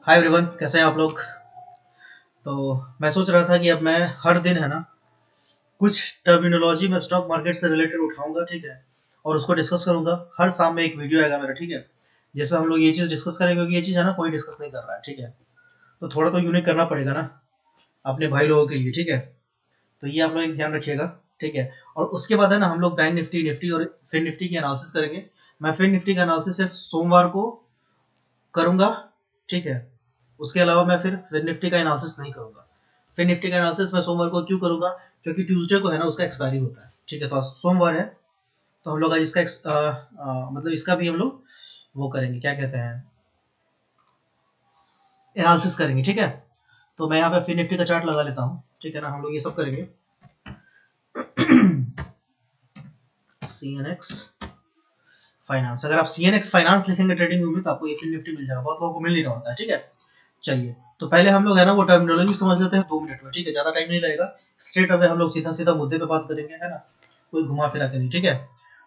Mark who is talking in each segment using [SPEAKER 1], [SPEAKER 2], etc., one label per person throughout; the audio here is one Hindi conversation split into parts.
[SPEAKER 1] हाय एवरीवन, कैसे हैं आप लोग। तो मैं सोच रहा था कि अब मैं हर दिन है ना कुछ टर्मिनोलॉजी में स्टॉक मार्केट से रिलेटेड उठाऊंगा, ठीक है, और उसको डिस्कस करूंगा। हर शाम में एक वीडियो आएगा मेरा, ठीक है, जिसमें हम लोग ये चीज़ डिस्कस करेंगे, क्योंकि ये चीज़ है ना कोई डिस्कस नहीं कर रहा है, ठीक है। तो थोड़ा तो यूनिक करना पड़ेगा ना अपने भाई लोगों के लिए, ठीक है। तो ये आप लोग एक ध्यान रखिएगा, ठीक है। और उसके बाद है ना हम लोग बैंक निफ्टी, निफ्टी और फिन निफ्टी की एनालिसिस करेंगे। मैं फिन निफ्टी का एनालिसिस सिर्फ सोमवार को करूंगा, ठीक है। उसके अलावा मैं फिर निफ्टी का एनालिसिस नहीं करूंगा। फिर निफ्टी का एनालिसिस मैं सोमवार को क्यों करूंगा, क्योंकि ट्यूसडे को है ना उसका एक्सपायरी होता है, ठीक है। तो आज सोमवार है, तो हम लोग आज इसका मतलब इसका भी हम लोग वो करेंगे, क्या कहते हैं, एनालिसिस करेंगे, ठीक है। तो मैं यहाँ पे फिर निफ्टी का चार्ट लगा लेता हूँ, ठीक है ना। हम लोग ये सब करेंगे। सी एन एक्स फाइनेंस, अगर आप सी एन एक्स फाइनेंस लिखेंगे ट्रेडिंग व्यू में तो आपको ये फिर निफ्टी मिल जाएगा। बहुत लोगों को मिल नहीं रहा होता है, ठीक है। चलिए, तो पहले हम लोग है ना वो टर्मिनोलॉजी समझ लेते हैं 2 मिनट में, ठीक है। ज्यादा टाइम नहीं लगेगा। स्ट्रेट अवे हम लोग सीधा सीधा मुद्दे पे बात करेंगे, है ना, कोई घुमा फिरा के नहीं, ठीक है।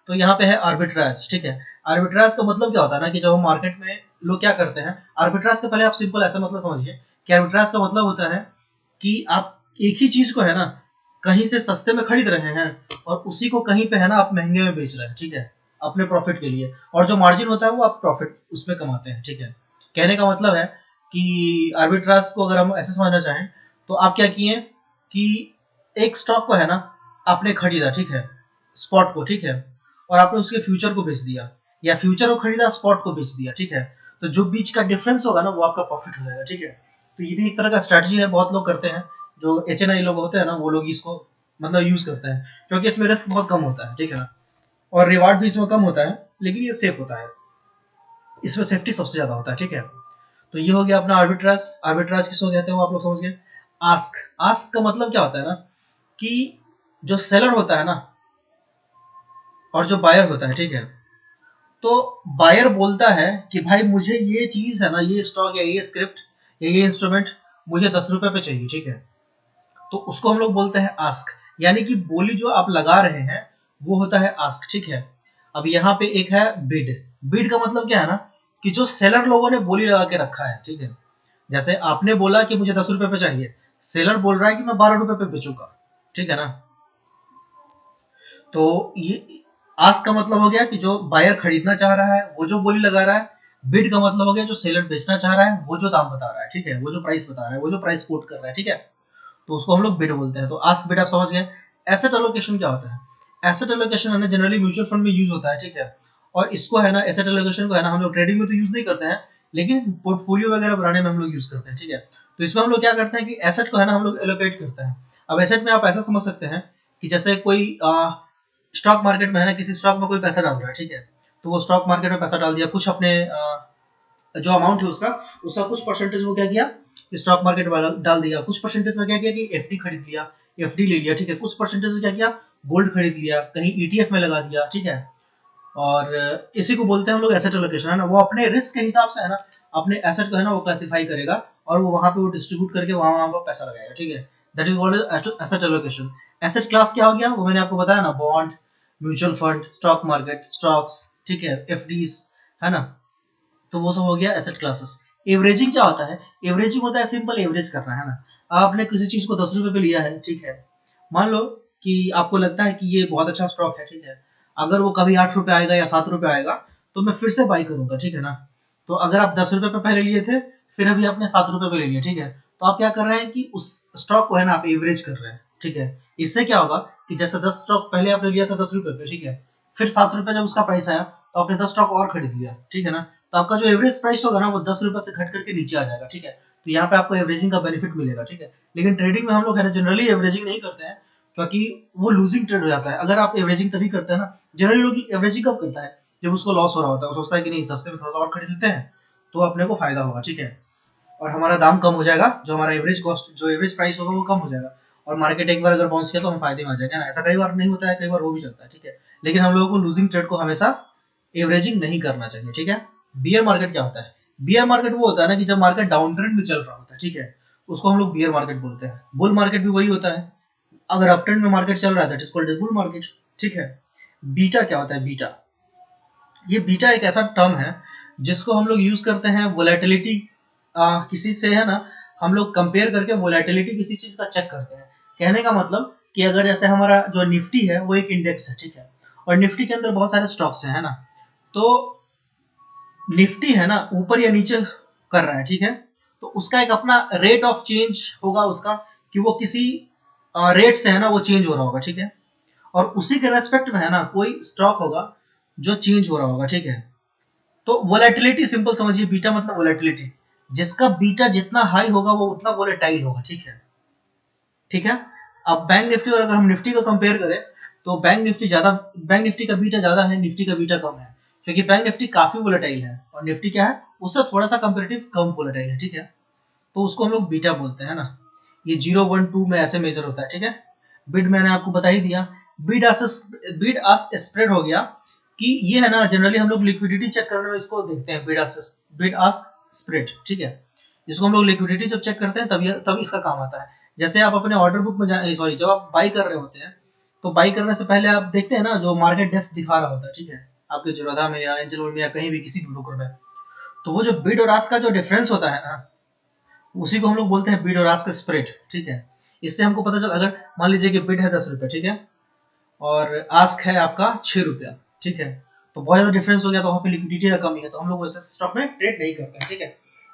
[SPEAKER 1] तो यहाँ पे है आर्बिट्राज, ठीक है। आर्बिट्राज का मतलब क्या होता है ना कि जब हम मार्केट में लोग क्या करते हैं, आर्बिट्राज का पहले आप सिंपल ऐसा मतलब समझिए कि आर्बिट्राज का मतलब होता है कि आप एक ही चीज को है ना कहीं से सस्ते में खरीद रहे हैं और उसी को कहीं पे है ना आप महंगे में बेच रहे हैं, ठीक है, अपने प्रॉफिट के लिए। और जो मार्जिन होता है वो आप प्रॉफिट उसमें कमाते हैं, ठीक है। कहने का मतलब है कि आर्बिट्राज को अगर हम ऐसे समझना चाहें तो आप क्या किए कि एक स्टॉक को है ना आपने खरीदा, ठीक है, स्पॉट को, ठीक है, और आपने उसके फ्यूचर को बेच दिया, या फ्यूचर को खरीदा स्पॉट को बेच दिया, ठीक है। तो जो बीच का डिफरेंस होगा ना वो आपका प्रॉफिट हो जाएगा, ठीक है। तो ये भी एक तरह का स्ट्रेटजी है, बहुत लोग करते हैं। जो एच एन आई लोग होते हैं ना वो लोग इसको मतलब यूज करते हैं, क्योंकि इसमें रिस्क बहुत कम होता है, ठीक है ना, और रिवार्ड भी इसमें कम होता है, लेकिन ये सेफ होता है, इसमें सेफ्टी सबसे ज्यादा होता है, ठीक है। तो ये हो गया अपना आर्बिट्राज। आर्बिट्राज किसको कहते हैं वो आप लोग समझ गए। आस्क, आस्क का मतलब क्या होता है ना कि जो सेलर होता है ना और जो बायर होता है, ठीक है। तो बायर बोलता है कि भाई मुझे ये चीज है ना, ये स्टॉक या ये स्क्रिप्ट या ये इंस्ट्रूमेंट मुझे 10 रुपए पे चाहिए, ठीक है। तो उसको हम लोग बोलते हैं आस्क, यानी कि बोली जो आप लगा रहे हैं वो होता है आस्क, ठीक है। अब यहाँ पे एक है बिड। बिड का मतलब क्या है ना कि जो सेलर लोगों ने बोली लगा के रखा है, ठीक है। जैसे आपने बोला कि मुझे 10 रुपए पे चाहिए, सेलर बोल रहा है कि मैं 12 रुपए पे बेचूंगा, ठीक है ना। तो ये आस्क का मतलब हो गया कि जो बायर खरीदना चाह रहा है वो जो बोली लगा रहा है। बिड का मतलब हो गया जो सेलर बेचना चाह रहा है वो जो दाम बता रहा है, ठीक है, वो जो प्राइस बता रहा है, वो जो प्राइस कोट कर रहा है, ठीक है। तो उसको हम लोग बिड बोलते हैं। तो आस्क बिड आप समझ गए। एसेट एलोकेशन क्या होता है। एसेट एलोकेशन है ना जनरली म्यूचुअल फंड में यूज होता है, ठीक है। और इसको है ना एसेट एलोकेशन को है ना हम लोग ट्रेडिंग में तो यूज नहीं करते हैं, लेकिन पोर्टफोलियो वगैरह बनाने में हम लोग यूज करते हैं, ठीक है। तो इसमें हम लोग क्या करते हैं कि एसेट को है ना हम लोग एलोकेट करते हैं। अब एसेट में आप ऐसा समझ सकते हैं कि जैसे कोई स्टॉक मार्केट में है ना किसी स्टॉक में कोई पैसा डाल रहा है, ठीक है। तो वो स्टॉक मार्केट में पैसा डाल दिया, कुछ अपने जो अमाउंट है उसका उसका कुछ परसेंटेज वो क्या किया, स्टॉक मार्केट वाला डाल दिया। कुछ परसेंटेज का क्या किया कि एफडी खरीद लिया, एफडी ले लिया, ठीक है। कुछ परसेंटेज क्या किया, गोल्ड खरीद लिया, कहीं ईटीएफ में लगा दिया, ठीक है। और इसी को बोलते हैं हम लोग एसेट एलोकेशन, है ना। वो अपने रिस्क के हिसाब से है ना अपने एसेट को है ना वो क्लासिफाई करेगा और वो वहां पे वो डिस्ट्रीब्यूट करके वहां वहां पर पैसा लगाएगा, ठीक है। That is called asset allocation. Asset class क्या हो गया वो मैंने आपको बताया ना, bond, mutual fund, stock market, stocks, ठीक है, एफडीज, है ना। तो वो सब हो गया एसेट क्लासेस। एवरेजिंग क्या होता है, एवरेजिंग होता है सिंपल एवरेज करना, है ना। आपने किसी चीज को 10 रुपए पे लिया है, ठीक है। मान लो कि आपको लगता है कि ये बहुत अच्छा स्टॉक है, ठीक है। अगर वो कभी 8 रुपए आएगा या 7 रुपए आएगा तो मैं फिर से बाई करूंगा, ठीक है ना। तो अगर आप 10 रुपए पे पहले लिए थे, फिर अभी आपने 7 रुपए पे ले लिया, ठीक है। तो आप क्या कर रहे हैं कि उस स्टॉक को है ना आप एवरेज कर रहे हैं, ठीक है। इससे क्या होगा कि जैसे 10 स्टॉक पहले आपने लिया था 10 रुपए पे, ठीक है। फिर 7 रुपए जब उसका प्राइस आया तो आपने 10 स्टॉक और खरीद लिया, ठीक है ना। तो आपका जो एवरेज प्राइस होगा ना वो 10 रुपए से घट करके नीचे आ जाएगा, ठीक है। तो यहाँ पे आपको एवरेजिंग का बेनिफिट मिलेगा, ठीक है। लेकिन ट्रेडिंग में हम लोग है ना जनरली एवरेजिंग नहीं करते हैं, क्योंकि वो लूजिंग ट्रेड हो जाता है। अगर आप एवरेजिंग तभी करते हैं ना, जनरली लोग एवरेजिंग कब करता है, जब उसको लॉस हो रहा होता है, वो सोचता है कि नहीं सस्ते में थोड़ा सा और खरीद लेते हैं तो अपने को फायदा होगा, ठीक है। और हमारा दाम कम हो जाएगा, जो हमारा एवरेज कॉस्ट जो एवरेज प्राइस होगा वो कम हो जाएगा। और मार्केट एक बार अगर बाउंस किया तो हम फायदे में आ जाएंगे ना। ऐसा कई बार नहीं होता है, कई बार हो भी जाता है, ठीक है। लेकिन हम लोगों को लूजिंग ट्रेड को हमेशा एवरेजिंग नहीं करना चाहिए, ठीक है। बियर मार्केट क्या होता है, बियर मार्केट वो होता है ना कि जब मार्केट डाउन ट्रेंड में चल रहा होता है, ठीक है, उसको हम लोग बियर मार्केट बोलते हैं। बुल मार्केट भी वही होता है, अगर अप ट्रेंड में मार्केट चल रहा है that is called bull market, ठीक है। बीटा क्या होता है, बीटा, ये बीटा एक ऐसा टर्म है जिसको हम लोग यूज करते हैं वोलेटिलिटी किसी से है ना हम लोग कंपेयर करके वोलेटिलिटी किसी चीज का चेक करते हैं। कहने का मतलब कि अगर जैसे हमारा जो निफ्टी है वो एक इंडेक्स है, ठीक है, और निफ्टी के अंदर बहुत सारे स्टॉक्स हैं, है ना, तो निफ्टी है ना ऊपर या नीचे कर रहा है, ठीक है, तो उसका एक अपना रेट ऑफ चेंज होगा उसका, कि वो किसी रेट से है ना वो चेंज हो रहा होगा, ठीक है, और उसी के रेस्पेक्ट में है ना कोई स्टॉक होगा जो चेंज हो रहा होगा, ठीक है। तो वोलेटिलिटी सिंपल समझिए, बीटा मतलब वोलेटिलिटी, जिसका बीटा जितना हाई होगा वो उतना वोलेटाइल होगा, ठीक है, ठीक है। अब बैंक निफ्टी और अगर हम निफ्टी को कंपेयर करें तो बैंक निफ्टी का बीटा ज्यादा है, निफ्टी का बीटा कम है, क्योंकि बैंक निफ्टी काफी वोलेटाइल है और निफ्टी क्या है उससे थोड़ा सा कंपेरेटिव कम वोलेटाइल है, ठीक है, तो उसको हम लोग बीटा बोलते हैं ना। ये 0, 1, 2 में ऐसे मेजर होता है, ठीक है। बिड मैंने आपको बता ही दिया। बिड आस्क स्प्रेड हो गया कि ये है ना जनरली हम लोग लिक्विडिटी चेक करने में इसको देखते हैं, बिड आस्क स्प्रेड, ठीक है, इसको हम लोग लिक्विडिटी जब चेक करते हैं तब इसका काम आता है। जैसे आप अपने ऑर्डर बुक में सॉरी जब आप बाई कर रहे होते हैं तो बाई करने से पहले आप देखते हैं ना जो मार्केट डेप्थ दिखा रहा होता है, ठीक है, आपके जोरदा में या एंजल में या कहीं भी किसी भी ब्रोकर में, तो वो जो बिड और आस्क का जो डिफरेंस होता है ना उसी को हम लोग बोलते हैं बिड और आस्क स्प्रेड, ठीक है। इससे हमको पता चला, अगर मान लीजिए कि बिड है 10 रुपये, ठीक है, और आस्क है आपका 6 रुपया, ठीक है, तो बहुत ज्यादा डिफरेंस हो गया तो वहाँ पे लिक्विडिटी का कमी है, तो हम लोग वैसे स्टॉक में ट्रेड नहीं करते हैं, ठीक है।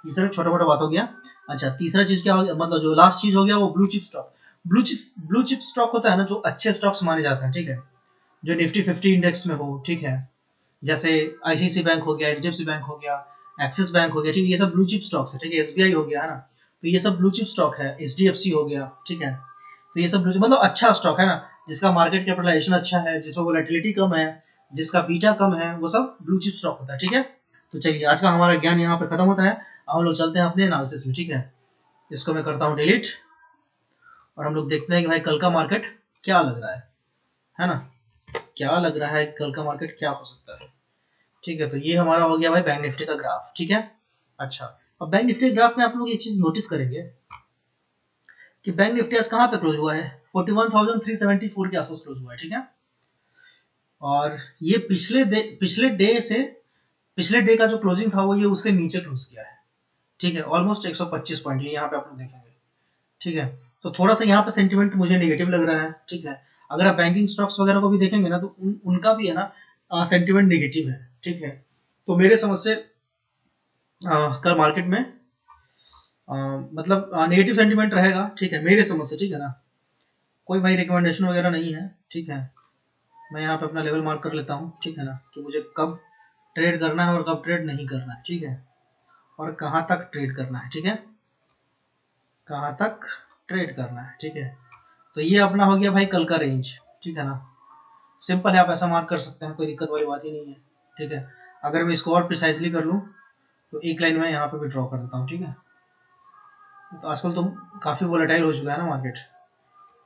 [SPEAKER 1] ये सब छोटा मोटा बात हो गया। अच्छा, तीसरा चीज क्या हो गया, मतलब जो लास्ट चीज हो गया वो blue chip stock. Blue chip stock होता है ना जो अच्छे स्टॉक्स माने जाते हैं, ठीक है, जो निफ्टी 50 इंडेक्स में हो, ठीक है, जैसे आईसीसी बैंक हो गया, एचडीएफसी बैंक हो गया, एक्सिस बैंक हो गया, ठीक है, ये सब ब्लू चिप स्टॉक्स है, ठीक है, एसबीआई हो गया, है ना, तो ये सब ब्लू चिप स्टॉक है, एचडीएफसी हो गया, ठीक है, तो ये सब मतलब अच्छा स्टॉक है ना, जिसका मार्केट कैपिटलाइजेशन अच्छा है, जिसमें वोलेटिलिटी कम है, जिसका बीटा कम है, वो सब ब्लू चिप स्टॉक होता है, ठीक है। तो चलिए आज का हमारा ज्ञान यहाँ पे खत्म होता है, अब हम लोग चलते हैं अपने एनालिसिस में, ठीक है। इसको मैं करता हूँ डिलीट, और हम लोग देखते हैं कि भाई कल का मार्केट क्या लग रहा है ना, क्या लग रहा है कल का मार्केट क्या हो सकता है, ठीक है। तो ये हमारा हो गया भाई बैंक निफ्टी का ग्राफ, ठीक है। अच्छा, अब बैंक निफ्टी ग्राफ में आप लोग एक चीज नोटिस करेंगे कि बैंक निफ्टी आज कहाँ पे क्लोज हुआ है, 41,374 के आसपास क्लोज हुआ है, ठीक है। और ये पिछले डे का जो क्लोजिंग था वो ये उससे नीचे क्लोज किया है, ठीक है, ऑलमोस्ट 125 पॉइंट ये यहाँ पे आप लोग देखेंगे, ठीक है। तो थोड़ा सा यहाँ पे सेंटिमेंट मुझे नेगेटिव लग रहा है, ठीक है। अगर आप बैंकिंग स्टॉक्स वगैरह को भी देखेंगे ना तो उनका भी है ना सेंटिमेंट नेगेटिव है, ठीक है। तो मेरे समझ से कल मार्केट में मतलब नेगेटिव सेंटिमेंट रहेगा, ठीक है, मेरे समझ से, ठीक है ना। कोई भाई रिकमेंडेशन वगैरह नहीं है, ठीक है। मैं यहाँ पे अपना लेवल मार्क कर लेता हूँ, ठीक है ना, कि मुझे कब ट्रेड करना है और कब ट्रेड नहीं करना है, ठीक है, और कहाँ तक ट्रेड करना है, ठीक है, कहाँ तक ट्रेड करना है, ठीक है। तो ये अपना हो गया भाई कल का रेंज, ठीक है ना, सिंपल है, आप ऐसा मार्क कर सकते हैं, कोई दिक्कत वाली बात ही नहीं है, ठीक है। अगर मैं इसको और प्रिसाइजली कर लूँ तो एक लाइन में यहाँ पे भी ड्रॉ कर देता हूँ, ठीक है। तो आजकल तो काफ़ी वोलेटाइल हो चुका है ना मार्केट,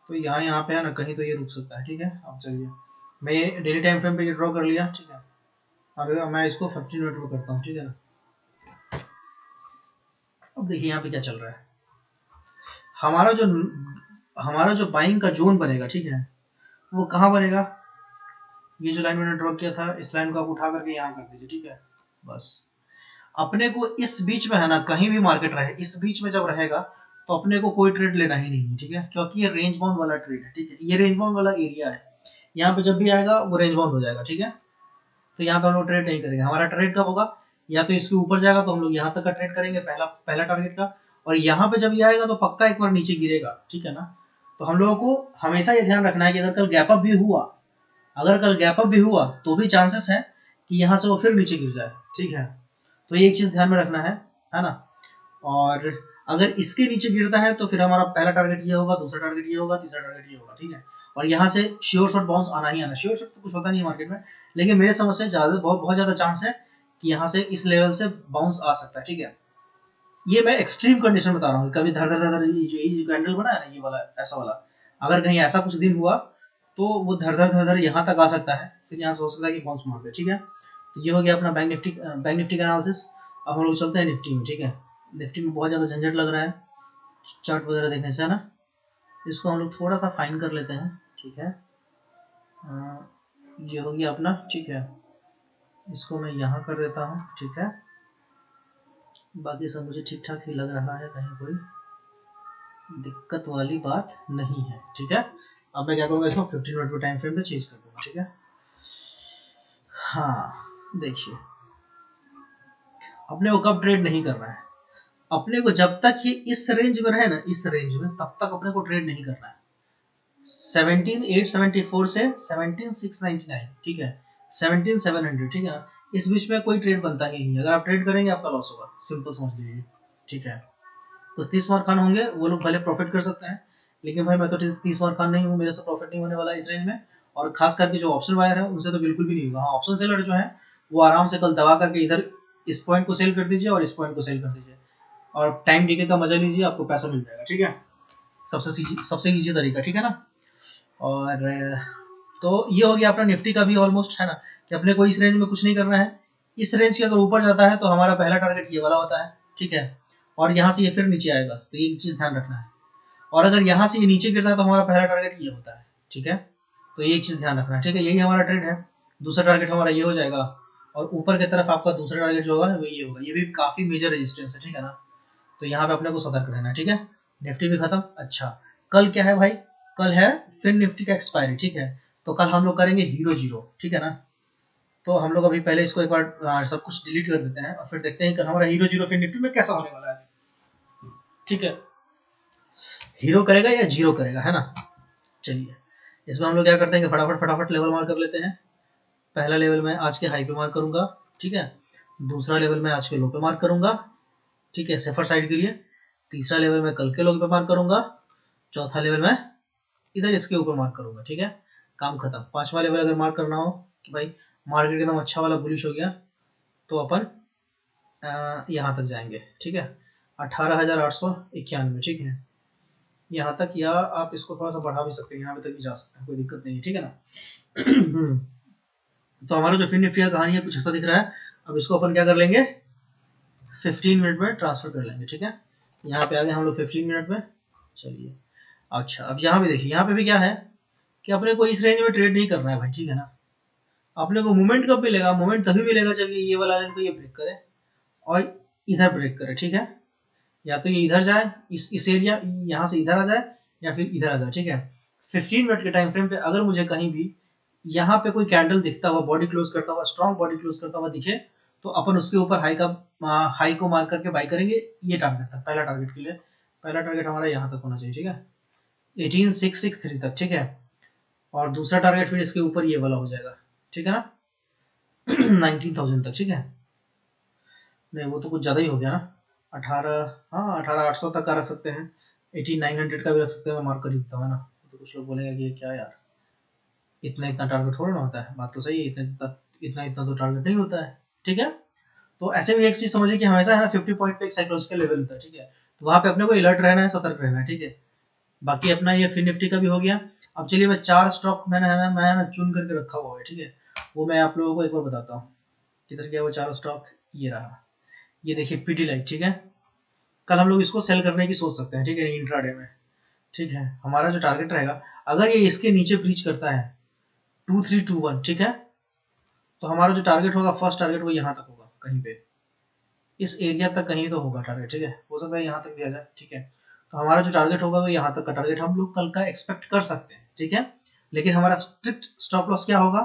[SPEAKER 1] तो यहाँ पे है ना कहीं तो ये रुक सकता है, ठीक है। अब चलिए मैं ये डेली टाइम फ्रेम पे ये ड्रॉ कर लिया, ठीक है। अब मैं इसको 15 मिनट में करता हूँ, ठीक है ना। अब देखिए यहाँ पे क्या चल रहा है, हमारा जो हमारा जो बाइंग का जोन बनेगा, ठीक है, वो कहाँ बनेगा, ये जो लाइन मैंने ड्रॉ किया था इस लाइन को आप उठा करके यहाँ कर दीजिए, ठीक है। बस अपने को इस बीच में है ना कहीं भी मार्केट रहे, इस बीच में जब रहेगा तो अपने को कोई ट्रेड लेना ही नहीं है, ठीक है, क्योंकि ये रेंज बाउंड वाला ट्रेड है, ठीक है, ये रेंज बाउंड वाला एरिया है, यहाँ पे जब भी आएगा वो रेंज बाउंड हो जाएगा, ठीक है। तो यहाँ पे हम लोग ट्रेड नहीं करेंगे, हमारा ट्रेड कब होगा, या तो इसके ऊपर जाएगा तो हम लोग यहाँ तक का ट्रेड करेंगे, पहला पहला टारगेट का, और यहाँ पे जब ये आएगा तो पक्का एक बार नीचे गिरेगा, ठीक है ना। तो हम लोगों को हमेशा ये ध्यान रखना है कि अगर कल गैप अप भी हुआ, अगर कल गैप अप भी हुआ तो भी चांसेस है कि यहाँ से वो फिर नीचे गिर जाए, ठीक है। तो ये एक चीज ध्यान में रखना है ना। और अगर इसके नीचे गिरता है तो फिर हमारा पहला टारगेट ये होगा, दूसरा टारगेट ये होगा, तीसरा टारगेट ये होगा, ठीक है। और यहाँ से श्योर शॉट बाउंस आना ही आना, श्योर शॉट तो कुछ होता नहीं है मार्केट में, लेकिन मेरे समझ से ज्यादा बहुत ज्यादा चांस है कि यहाँ से इस लेवल से बाउंस आ सकता है, ठीक है। ये मैं एक्सट्रीम कंडीशन बता रहा हूँ, कभी धर धर धर ये जो कैंडल बना है ना ये वाला ऐसा वाला, अगर कहीं ऐसा कुछ दिन हुआ तो वो धर धर यहाँ तक आ सकता है, फिर यहाँ से हो सकता है कि बाउंस मार दे, ठीक है। तो ये हो गया अपना बैंक निफ्टी का एनालिसिस। अब हम लोग चलते हैं निफ्टी में, ठीक है। निफ्टी में बहुत ज़्यादा झंझट लग रहा है चार्ट वगैरह देखने से, है ना। इसको हम लोग थोड़ा सा फाइन कर लेते हैं, ठीक है। ये हो गया अपना, ठीक है। इसको मैं यहाँ कर देता हूँ, ठीक है। बाकी सब मुझे ठीक ठाक ही लग रहा है, कहीं कोई दिक्कत वाली बात नहीं है। ठीक है, अब मैं क्या करूँगा, इसको 15 मिनट के टाइम फ्रेम पे चेंज कर दूंगा। ठीक है, हाँ देखिए, अपने को कब ट्रेड नहीं करना है, अपने को जब तक ये इस रेंज में रहे ना, इस रेंज में, तब तक अपने को ट्रेड नहीं करना है। 17,874 से 17,699, ठीक है, 17,700, ठीक है ना, इस बीच में कोई ट्रेड बनता ही नहीं। अगर आप ट्रेड करेंगे आपका लॉस होगा, सिंपल समझ लीजिए। ठीक है, कुछ 30 मार खान होंगे, वो लोग भले प्रॉफिट कर सकते हैं, लेकिन भाई मैं तो 30 मार खान नहीं हूँ, मेरे से प्रॉफिट नहीं होने वाला इस रेंज में। और खास करके जो ऑप्शन बायर है उनसे तो बिल्कुल भी नहीं होगा। हाँ, ऑप्शन सेलर जो है वो आराम से कल दबा करके इधर इस पॉइंट को सेल कर दीजिए और इस पॉइंट को सेल कर दीजिए, और टाइम डीके का मजा लीजिए, आपको पैसा मिल जाएगा। ठीक है, सबसे इजी तरीका। ठीक है ना, और तो ये हो गया अपना निफ्टी का भी ऑलमोस्ट, है ना, कि अपने को इस रेंज में कुछ नहीं करना है। इस रेंज के अगर ऊपर जाता है तो हमारा पहला टारगेट ये वाला होता है। ठीक है, और यहाँ से ये फिर नीचे आएगा, तो ये चीज ध्यान रखना है। और अगर यहाँ से ये नीचे गिरता है तो हमारा पहला टारगेट ये होता है। ठीक है, तो ये एक चीज ध्यान रखना है। ठीक है, यही हमारा ट्रेड है। दूसरा टारगेट हमारा ये हो जाएगा, और ऊपर की तरफ आपका दूसरा टारगेट जो होगा वो ये होगा। ये भी काफी मेजर रेजिस्टेंस है। ठीक है ना, तो यहाँ पे अपने को सतर्क रहना है। ठीक है, निफ्टी भी खत्म। अच्छा, कल क्या है भाई, कल है फिर निफ्टी का एक्सपायरी। ठीक है, तो कल हम लोग करेंगे हीरो जीरो। ठीक है ना, तो हम लोग अभी पहले इसको एक बार सब कुछ डिलीट कर देते हैं और फिर देखते हैं कि हमारा हीरो जीरो फिर निफ्टी में कैसा होने वाला है। ठीक है, हीरो करेगा या जीरो करेगा, है ना। चलिए, इसमें हम लोग क्या करते हैं कि फटाफट फटाफट लेवल मार्क कर लेते हैं। पहला लेवल मैं आज के हाई पे मार्क करूंगा। ठीक है, दूसरा लेवल मैं आज के लो पे मार्क करूंगा। ठीक है, सेफर साइड के लिए। तीसरा लेवल मैं कल के लो पे मार्क करूंगा। चौथा लेवल मैं इधर इसके ऊपर मार्क करूंगा। ठीक है, काम खत्म। पांचवा लेवल अगर मार्क करना हो कि भाई मार्केट एकदम अच्छा वाला बुलिश हो गया, तो अपन यहाँ तक जाएंगे। ठीक है, 18,891। ठीक है, यहाँ तक, या आप इसको थोड़ा सा बढ़ा भी सकते हैं, यहाँ पे तक भी जा सकते हैं, कोई दिक्कत नहीं है। ठीक है ना। तो हमारा जो फिन निफ्टी का कहानी है कुछ ऐसा दिख रहा है। अब इसको अपन क्या कर लेंगे, 15 मिनट में ट्रांसफर कर लेंगे। ठीक है, यहाँ पे आ गए हम लोग 15 मिनट में। चलिए, अच्छा अब यहाँ पे देखिए, यहाँ पे भी क्या है कि अपने को इस रेंज में ट्रेड नहीं करना है भाई। ठीक है ना, अपने को मूवमेंट कब मिलेगा, मूवमेंट तभी मिलेगा जब ये वाला लाइन को ये ब्रेक करे और इधर ब्रेक करे। ठीक है, या तो ये इधर जाए, इस एरिया यहाँ से इधर आ जाए, या फिर इधर आ जाए। ठीक है, 15 मिनट के टाइम फ्रेम पे अगर मुझे कहीं भी यहाँ पे कोई कैंडल दिखता हुआ, बॉडी क्लोज करता हुआ, स्ट्रॉन्ग बॉडी क्लोज करता हुआ दिखे, तो अपन उसके ऊपर हाई को मार्क करके बाई करेंगे। ये टारगेट था, पहला टारगेट के लिए। पहला टारगेट हमारा यहाँ तक होना चाहिए। ठीक है, 18,663 तक। ठीक है, और दूसरा टारगेट फिर इसके ऊपर ये वाला हो जाएगा। ठीक है ना, 19,000 तक। ठीक है, नहीं वो तो कुछ ज़्यादा ही हो गया ना, 18, हाँ 18,800 तक का रख सकते हैं, 18,900 का भी रख सकते हैं। मैं मार्क कर ही देता हूँ ना, तो कुछ लोग बोलेंगे कि ये क्या यार, इतना इतना टारगेट थोड़ा ना होता है। बात तो सही है, इतना इतना तो टारगेट नहीं होता है। ठीक है, तो ऐसे भी एक चीज समझिए कि हमेशा है ना 50 पॉइंट पे एक साइकोलॉजिकल लेवल होता है। ठीक है, तो वहां पे अपने को अलर्ट रहना है, सतर्क रहना है। ठीक है, बाकी अपना ये फिन निफ्टी का भी हो गया। अब चलिए, मैं 4 स्टॉक मैं चुन करके रखा हुआ है। ठीक है, वो मैं आप लोगों को एक बार बताता हूँ किधर गया वो 4 स्टॉक। ये रहा, ये देखिए पीटीलाइट। ठीक है, कल हम लोग इसको सेल करने की सोच सकते हैं। ठीक है, इंट्राडे में। ठीक है, हमारा जो टारगेट रहेगा, अगर ये इसके नीचे ब्रीच करता है 2321, ठीक है, तो हमारा जो टारगेट होगा, फर्स्ट टारगेट, वो यहाँ तक होगा, कहीं पे इस एरिया तक कहीं तो होगा टारगेट। ठीक है, हो सकता है यहाँ तक भी आ जाए। ठीक है, तो हमारा जो टारगेट होगा वो यहाँ तक का टारगेट हम लोग कल का एक्सपेक्ट कर सकते हैं। ठीक है, लेकिन हमारा स्ट्रिक्ट स्टॉप लॉस क्या होगा,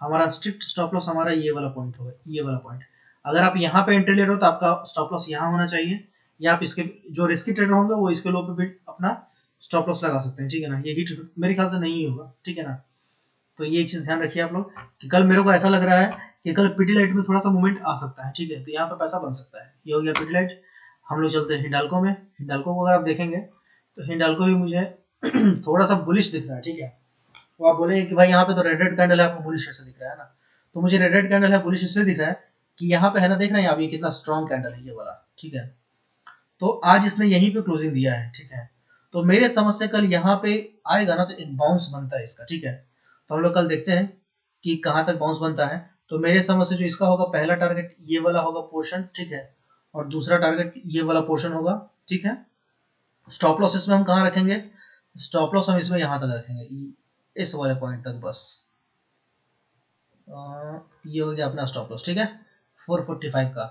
[SPEAKER 1] हमारा स्ट्रिक्ट स्टॉप लॉस हमारा ये वाला पॉइंट होगा, ये वाला पॉइंट। अगर आप यहाँ पे एंट्री ले रहे हो तो आपका स्टॉप लॉस यहाँ होना चाहिए, या आप इसके जो रिस्की ट्रेडर होंगे वो इसके लो पे भी अपना स्टॉप लॉस लगा सकते हैं। ठीक है ना, ये हिट मेरे ख्याल से नहीं होगा। ठीक है ना, तो ये चीज ध्यान रखिए आप लोग कि कल मेरे को ऐसा लग रहा है कि कल पीटीलाइट में थोड़ा सा मूवमेंट आ सकता है। ठीक है, तो यहाँ पे पैसा बन सकता है। ये हो गया पीटीलाइट। हम लोग चलते हैं हिंडाल्को में। हिंडाल्को को अगर आप देखेंगे तो हिंडाल्को भी मुझे थोड़ा सा बुलिश दिख रहा है। ठीक है, तो आप बोलेंगे कि भाई यहाँ पे तो रेड रेड कैंडल है, आपको बुलिश ऐसे दिख रहा है ना, तो मुझे रेड रेड कैंडल है, बुलिश इसलिए दिख रहा है कि यहाँ पे है ना, देख रहे हैं आप, ये कितना स्ट्रॉन्ग कैंडल है ये वाला। ठीक है, तो आज इसने यहीं पे क्लोजिंग दिया है। ठीक है, तो मेरे समझ से कल यहाँ पे आएगा ना, तो एक बाउंस बनता है इसका। ठीक है, तो हम लोग कल देखते हैं कि कहाँ तक बाउंस बनता है। तो मेरे समझ से जो इसका होगा, पहला टारगेट ये वाला होगा पोर्शन। ठीक है, और दूसरा टारगेट ये वाला पोर्शन होगा। ठीक है, स्टॉप लॉस इसमें हम कहाँ रखेंगे, स्टॉप लॉस हम इसमें यहाँ तक रखेंगे, इस वाले पॉइंट तक बस। ये हो गया अपना स्टॉप लॉस। ठीक है, 445 का।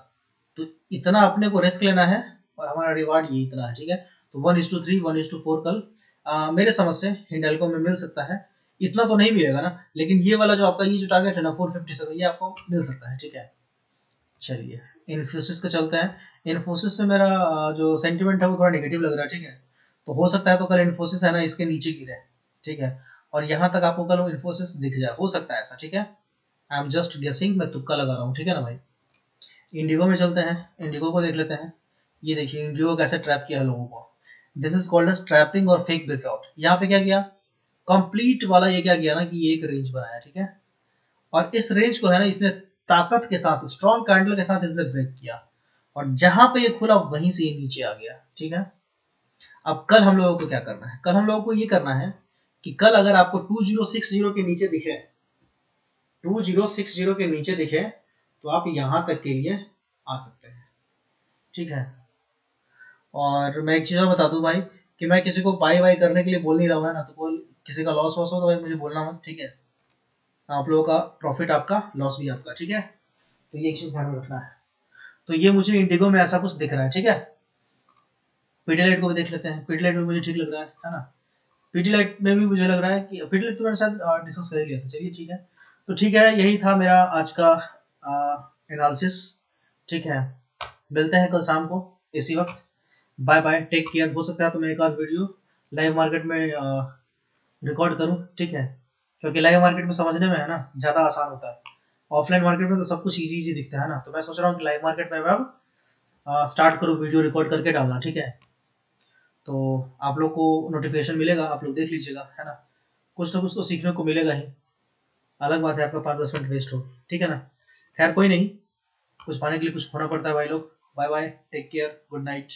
[SPEAKER 1] तो इतना अपने को रिस्क लेना है और हमारा रिवार्ड ये इतना है, ठीक है। तो 1:3 1:4 कल मेरे समझ से हिंडाल्को में मिल सकता है। इतना तो नहीं मिलेगा ना, लेकिन ये वाला जो आपका ये जो टारगेट है ना 457 ये आपको मिल सकता है, ठीक है। चलिए इन्फोसिस का चलते हैं। इन्फोसिस में मेरा जो सेंटिमेंट है वो थोड़ा नेगेटिव लग रहा है, ठीक है। तो हो सकता है तो कल इन्फोसिस है ना इसके नीचे गिरे, ठीक है, और यहाँ तक आपको कल इन्फोसिस दिख जाए, हो सकता है ऐसा, ठीक है। आई एम जस्ट गेसिंग, मैं तुक्का लगा रहा हूँ, ठीक है ना भाई। इंडिगो में चलते हैं, इंडिगो को देख लेते हैं। ये देखिए इंडिगो कैसे ट्रैप किया है लोगों को। This is called as trapping और फेक ब्रेकआउट। यहाँ पे क्या किया, कंप्लीट वाला ये क्या किया ना कि ये एक रेंज बनाया, ठीक है, और इस रेंज को है ना इसने ताकत के साथ स्ट्रॉन्ग कैंडल के साथ इसने ब्रेक किया, और जहां पे ये खुला वहीं से ये नीचे आ गया, ठीक है। अब कल हम लोगों को क्या करना है, कल हम लोगों को ये करना है कि कल अगर आपको 2060 के नीचे दिखे, 2060 के नीचे दिखे तो आप यहां तक के लिए आ सकते हैं, ठीक है। और मैं एक चीज और बता दूं भाई कि मैं किसी को बाय बाय करने के लिए बोल नहीं रहा हूँ, है ना, तो कोई किसी का लॉस वॉस हो तो भाई मुझे बोलना मत, ठीक है। आप लोगों का प्रॉफिट आपका, लॉस भी आपका, ठीक है। तो ये एक चीज ध्यान में रखना है। तो ये मुझे इंडिगो में ऐसा कुछ दिख रहा है, ठीक है। पीडीलाइट को भी देख लेते हैं, पीडीलाइट में मुझे ठीक लग रहा है ना। पीडीलाइट में भी मुझे लग रहा है कि पीडीलाइट तो मैंने शायद डिस्कस कर ही लिया था, चलिए ठीक है। तो ठीक है, यही था मेरा आज का एनालिसिस, ठीक है। मिलते हैं कल शाम को इसी वक्त। Bye bye, take care. हो सकता है तो मैं एक आध वीडियो लाइव मार्केट में रिकॉर्ड करूं, ठीक है, क्योंकि लाइव मार्केट में समझने में है ना ज़्यादा आसान होता है। ऑफलाइन मार्केट में तो सब कुछ इजी इजी दिखता है ना, तो मैं सोच रहा हूँ कि लाइव मार्केट में मैं अब स्टार्ट करूँ वीडियो रिकॉर्ड करके डालना, ठीक है। तो आप लोग को नोटिफिकेशन मिलेगा, आप लोग देख लीजिएगा, है ना। कुछ ना कुछ तो सीखने को मिलेगा ही। अलग बात है आपका 5-10 मिनट वेस्ट हो, ठीक है ना। खैर कोई नहीं, कुछ पाने के लिए कुछ खोना पड़ता है भाई लोग। Bye bye, take care, good night.